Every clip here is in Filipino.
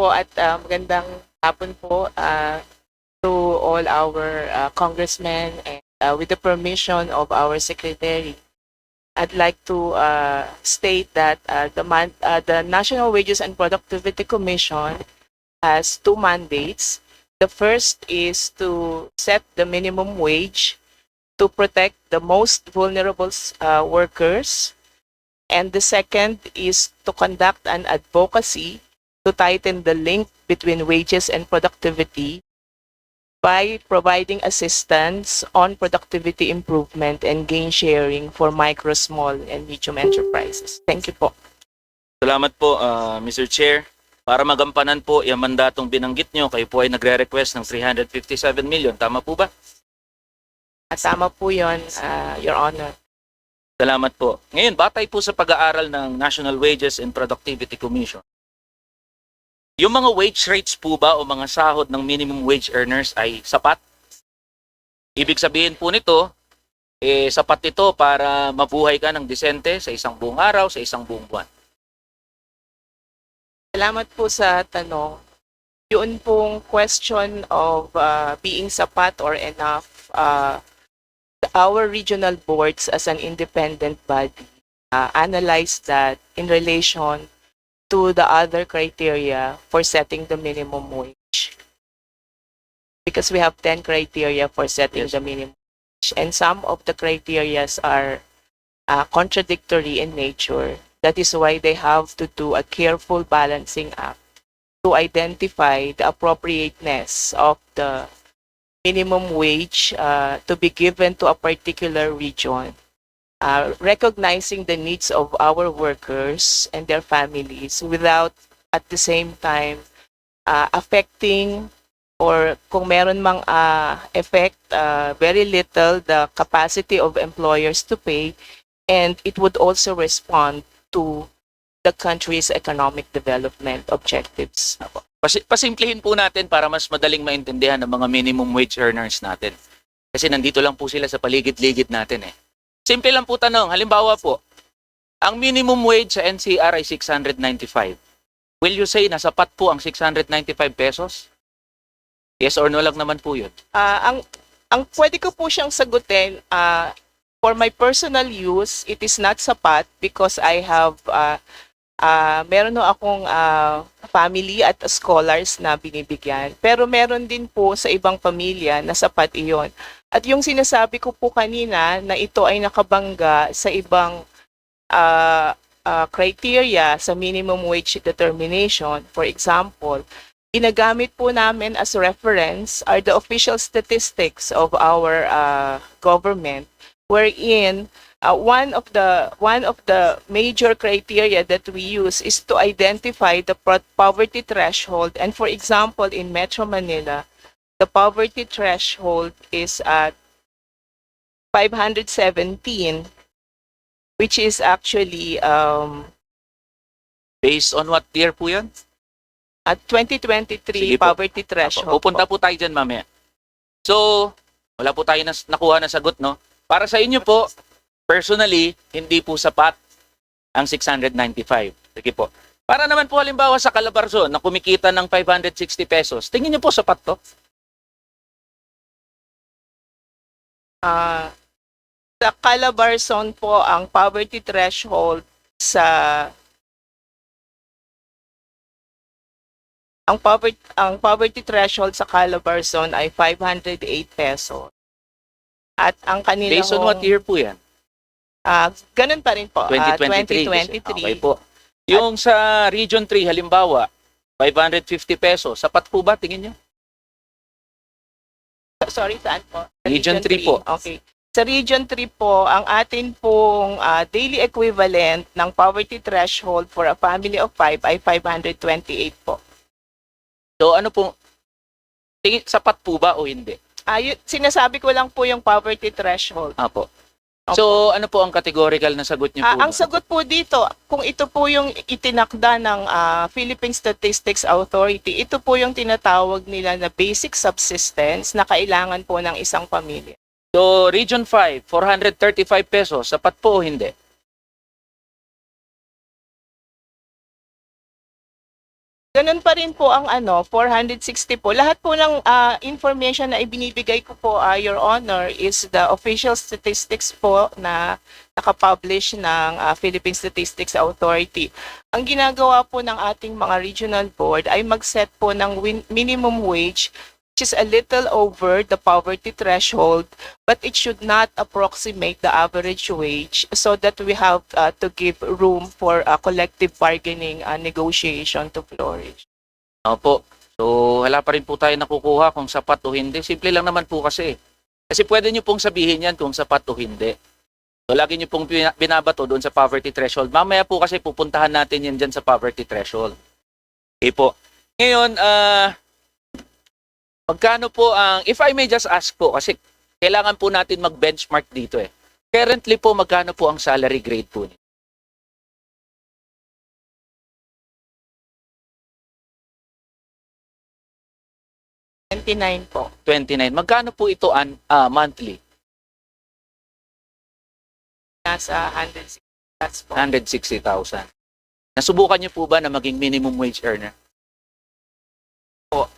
po at magandang hapon po to all our congressmen and with the permission of our secretary, I'd like to state that the National Wages and Productivity Commission has two mandates. The first is to set the minimum wage to protect the most vulnerable workers. And the second is to conduct an advocacy to tighten the link between wages and productivity by providing assistance on productivity improvement and gain sharing for micro, small, and medium enterprises. Thank you po. Salamat po, Mr. Chair. Para magampanan po yung mandatong binanggit nyo, kayo po ay nagre-request ng 357 million. Tama po ba? Tama po yun, Your Honor. Salamat po. Ngayon, batay po sa pag-aaral ng National Wages and Productivity Commission, yung mga wage rates po ba o mga sahod ng minimum wage earners ay sapat? Ibig sabihin po nito, sapat ito para mabuhay ka ng disente sa isang buong araw, sa isang buong buwan. Salamat po sa tanong. Yun pong question of being sapat or enough, our regional boards as an independent body analyze that in relation to the other criteria for setting the minimum wage. Because we have 10 criteria for setting the minimum wage. And some of the criteria are contradictory in nature. That is why they have to do a careful balancing act to identify the appropriateness of the minimum wage to be given to a particular region, recognizing the needs of our workers and their families without at the same time affecting or kung meron mang effect, very little the capacity of employers to pay, and it would also respond to the country's economic development objectives. Pasimplihin po natin para mas madaling maintindihan ng mga minimum wage earners natin. Kasi nandito lang po sila sa paligid-ligid natin eh. Simple lang po tanong, halimbawa po, ang minimum wage sa NCR ay 695. Will you say na sapat po ang 695 pesos? Yes or no lang naman po yun. Ang pwede ko po siyang sagutin, for my personal use, it is not sapat because I have meron no akong family at scholars na binibigyan. Pero meron din po sa ibang pamilya na sapat iyon. At yung sinasabi ko po kanina na ito ay nakabangga sa ibang criteria sa minimum wage determination. For example, ginagamit po namin as reference are the official statistics of our government, wherein one of the major criteria that we use is to identify the poverty threshold. And for example, in Metro Manila, the poverty threshold is at 517, which is actually Based on what year po yan? at 2023 Sige po. poverty threshold. Pupunta po tayo dyan mamaya. So, wala po tayo nakuha na sagot, no? Para sa inyo po, personally, hindi po sapat ang 695. Sige po. Para naman po halimbawa sa Calabarzon na kumikita ng 560 pesos, tingin niyo po sapat to? Sa Calabarzon po, ang poverty threshold sa ang poverty threshold sa Calabarzon ay 508 pesos. At ang kanila Based on what year po yan? Ganun pa rin po. 2023. 2023. Okay po. Yung sa Region 3, halimbawa, 550 pesos. Sapat po ba, tingin nyo? Sorry, saan po? Sa Region 3 po. Okay. Sa Region 3 po, ang atin pong daily equivalent ng poverty threshold for a family of 5 ay 528 po. So ano po, sapat po ba o hindi? Sinasabi ko lang po yung poverty threshold. Apo. So ano po ang categorical na sagot niyo po? Ang sagot po dito, kung ito po yung itinakda ng Philippine Statistics Authority, ito po yung tinatawag nila na basic subsistence na kailangan po ng isang pamilya. So Region 5, 435 pesos, sapat po o hindi? Ganun pa rin po ang 460 po. Lahat po ng information na ibinibigay ko po, Your Honor, is the official statistics po na nakapublish ng Philippine Statistics Authority. Ang ginagawa po ng ating mga regional board ay mag-set po ng minimum wage, which is a little over the poverty threshold, but it should not approximate the average wage so that we have to give room for collective bargaining negotiation to flourish. Opo. So, wala pa rin po tayo nakukuha kung sapat o hindi. Simple lang naman po kasi. Kasi pwede nyo pong sabihin yan kung sapat o hindi. So, lagi nyo pong binabato doon sa poverty threshold. Mamaya po kasi pupuntahan natin yan dyan sa poverty threshold. Okay po. Ngayon, magkano po ang, if I may just ask po, kasi kailangan po natin mag-benchmark dito eh. Currently po, magkano po ang salary grade po niyo? 29 po. 29. Magkano po ito monthly? Nasa 160 plus po. 160,000. Nasubukan niyo po ba na maging minimum wage earner?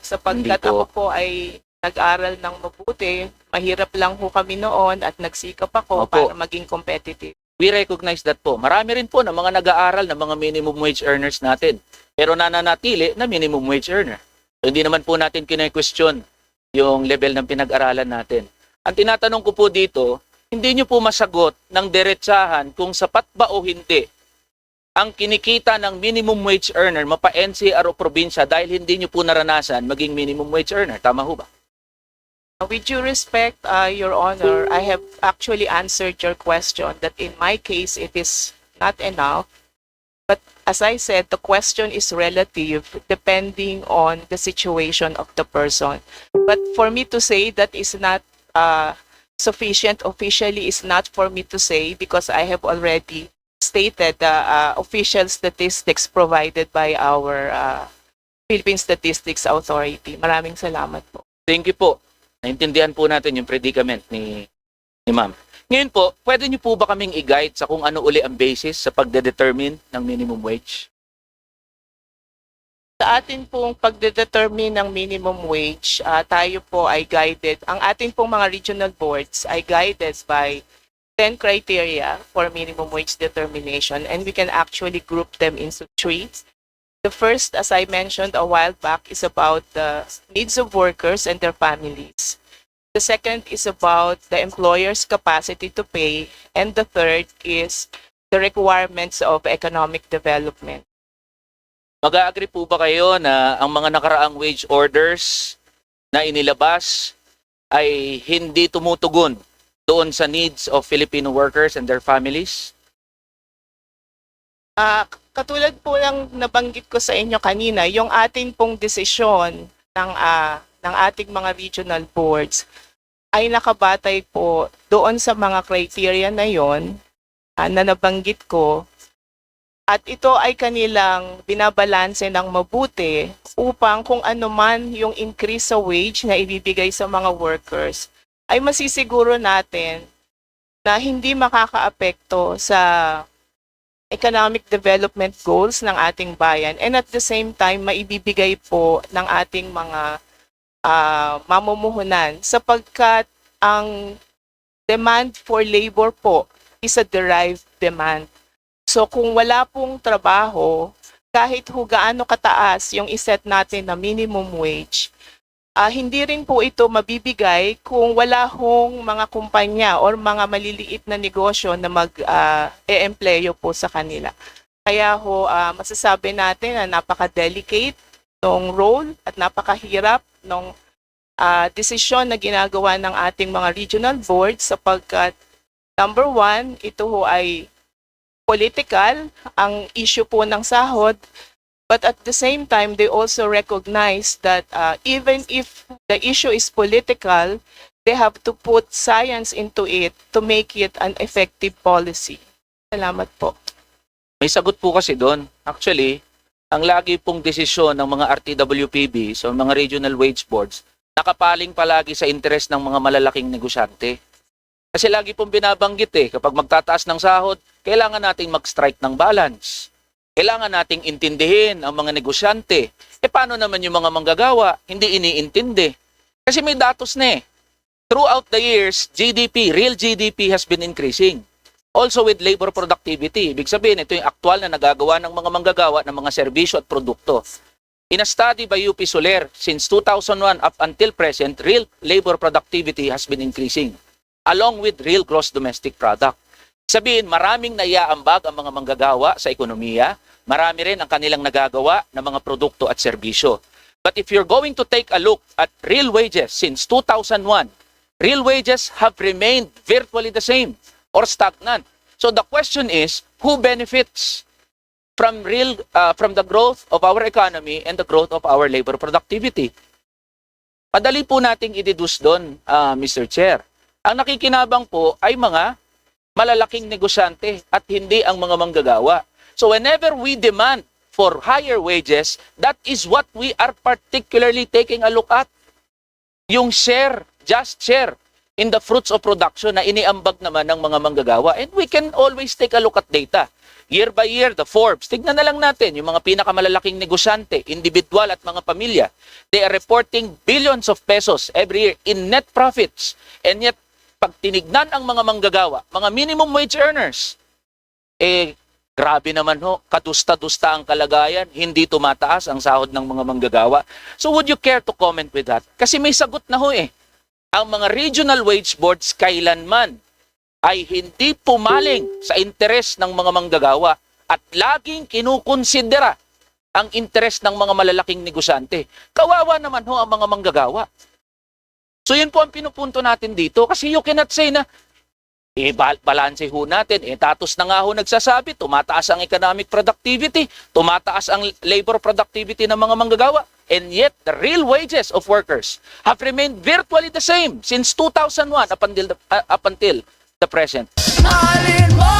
Sapagkat Hindi po. ako po ay nag-aral ng mabuti, mahirap lang po kami noon at nagsikap ako Opo. para maging competitive. We recognize that po. Marami rin po na mga nag-aaral na mga minimum wage earners natin. Pero nananatili na minimum wage earner. So, hindi naman po natin kine-question yung level ng pinag-aralan natin. Ang tinatanong ko po dito, hindi nyo po masagot ng diretsahan kung sapat ba o hindi ang kinikita ng minimum wage earner mapa-NCR o probinsya dahil hindi nyo po naranasan maging minimum wage earner. Tama ho ba? With due respect, Your Honor, I have actually answered your question that in my case, it is not enough. But as I said, the question is relative depending on the situation of the person. But for me to say that is not sufficient officially is not for me to say because I have already stated the official statistics provided by our Philippine Statistics Authority. Maraming salamat po. Thank you po. Naintindihan po natin yung predicament ni ma'am. Ngayon po, pwede niyo po ba kaming i-guide sa kung ano uli ang basis sa pagde-determine ng minimum wage? Sa atin pong pagde-determine ng minimum wage, tayo po ay guided, ang atin pong mga regional boards ay guided by 10 criteria for minimum wage determination and we can actually group them into three. The first, as I mentioned a while back, is about the needs of workers and their families. The second is about the employer's capacity to pay. And the third is the requirements of economic development. Mag-agree po ba kayo na ang mga nakaraang wage orders na inilabas ay hindi tumutugon doon sa needs of Filipino workers and their families? Katulad po ng nabanggit ko sa inyo kanina, yung ating pong desisyon ng ating mga regional boards ay nakabatay po doon sa mga criteria na yon na nabanggit ko at ito ay kanilang binabalanse ng mabuti upang kung ano man yung increase sa wage na ibibigay sa mga workers ay masisiguro natin na hindi makakaapekto sa economic development goals ng ating bayan and at the same time maibibigay po ng ating mga mamumuhunan sapagkat ang demand for labor po is a derived demand. So kung wala pong trabaho, kahit gaano kataas yung iset natin na minimum wage, hindi rin po ito mabibigay kung wala hong mga kumpanya or mga maliliit na negosyo na mag-e-empleyo po sa kanila. Kaya masasabi natin na napaka-delicate ng role at napakahirap ng desisyon na ginagawa ng ating mga regional boards sapagkat number one, ito ay political, ang issue po ng sahod. But at the same time, they also recognize that even if the issue is political, they have to put science into it to make it an effective policy. Salamat po. May sagot po kasi doon. Actually, ang lagi pong desisyon ng mga RTWPB, so mga regional wage boards, nakapaling palagi sa interes ng mga malalaking negosyante. Kasi lagi pong binabanggit kapag magtataas ng sahod, kailangan nating mag-strike ng balance. Kailangan nating intindihin ang mga negosyante. Paano naman yung mga manggagawa? Hindi iniintindi. Kasi may datos na eh. Throughout the years, GDP, real GDP has been increasing. Also with labor productivity. Ibig sabihin, ito yung aktual na nagagawa ng mga manggagawa ng mga serbisyo at produkto. In a study by UP Soler, since 2001 up until present, real labor productivity has been increasing along with real gross domestic product. Sabihin, maraming naiaambag ang mga manggagawa sa ekonomiya, marami rin ang kanilang nagagawa ng mga produkto at serbisyo. But if you're going to take a look at real wages since 2001, real wages have remained virtually the same or stagnant. So the question is, who benefits from the growth of our economy and the growth of our labor productivity? Madali po nating i-deduce doon, Mr. Chair. Ang nakikinabang po ay mga malalaking negosyante at hindi ang mga manggagawa. So whenever we demand for higher wages, that is what we are particularly taking a look at. Yung share, just share in the fruits of production na iniambag naman ng mga manggagawa. And we can always take a look at data. Year by year, the Forbes, tignan na lang natin yung mga pinakamalalaking negosyante, individual at mga pamilya. They are reporting billions of pesos every year in net profits. And yet, pag tinignan ang mga manggagawa, mga minimum wage earners, grabe naman ho, kadusta-dusta ang kalagayan, hindi tumataas ang sahod ng mga manggagawa. So would you care to comment with that? Kasi may sagot na ho eh. Ang mga regional wage boards kailanman ay hindi pumaling sa interes ng mga manggagawa at laging kinukonsidera ang interes ng mga malalaking negosyante. Kawawa naman ho ang mga manggagawa. So yun po ang pinupunto natin dito kasi you cannot say na balanse ho natin, tatos na nga ho nagsasabi, tumataas ang economic productivity, tumataas ang labor productivity ng mga manggagawa, and yet the real wages of workers have remained virtually the same since 2001 up until the present. Mahalin mo